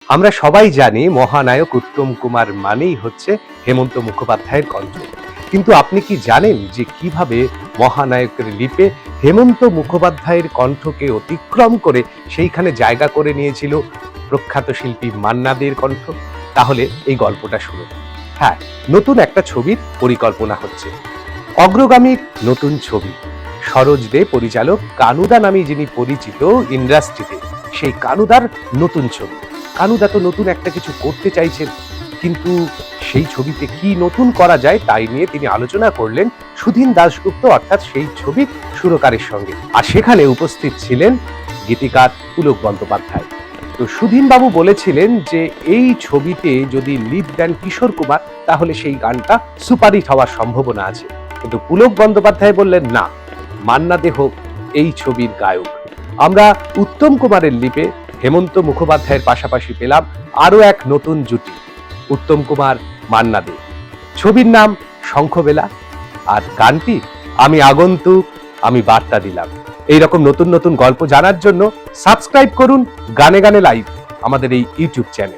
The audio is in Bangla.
আমরা সবাই জানি মহানায়ক উত্তম কুমার মানেই হচ্ছে হেমন্ত মুখোপাধ্যায়ের কণ্ঠ। কিন্তু আপনি কি জানেন যে কিভাবে মহানায়কের লিপে হেমন্ত মুখোপাধ্যায়ের কণ্ঠকে অতিক্রম করে সেইখানে জায়গা করে নিয়েছিল প্রখ্যাত শিল্পী মান্না দের কণ্ঠ? তাহলে এই গল্পটা শুনুন। হ্যাঁ, নতুন একটা ছবির পরিকল্পনা হচ্ছে। অগ্রগামীর নতুন ছবি। সরোজ দে পরিচালক, কানুদা নামে যিনি পরিচিত ইন্ডাস্ট্রিতে, সেই কানুদার নতুন ছবি। কানুদা তো নতুন একটা কিছু করতে চাইছেন, কিন্তু সেই ছবিতে কি নতুন করা যায় তাই নিয়ে তিনি আলোচনা করলেন সুধীন দাশগুপ্ত অর্থাৎ সেই ছবির সুরকারের সঙ্গে। আর সেখানে উপস্থিত ছিলেন গীতিকার পুলক বন্দ্যোপাধ্যায়। তো সুধীন বাবু বলেছিলেন যে এই ছবিতে যদি লিড দেন কিশোর কুমার তাহলে সেই গানটা সুপারহিট হওয়ার সম্ভাবনা আছে। কিন্তু পুলক বন্দ্যোপাধ্যায় বললেন না, মান্না দে হোক এই ছবির গায়ক। আমরা উত্তম কুমারের লিপে হেমন্ত মুখোপাধ্যায়ের পাশাপাশি পেলাম আরো এক নতুন জুটি, উত্তম কুমার মান্না দে। ছবির নাম শঙ্খবেলা, আর গানটি আমি আগন্তুক, আমি বার্তা দিলাম। এইরকম নতুন নতুন গল্প জানার জন্য সাবস্ক্রাইব করুন গানে গানে লাইভ, আমাদের এই ইউটিউব চ্যানেল।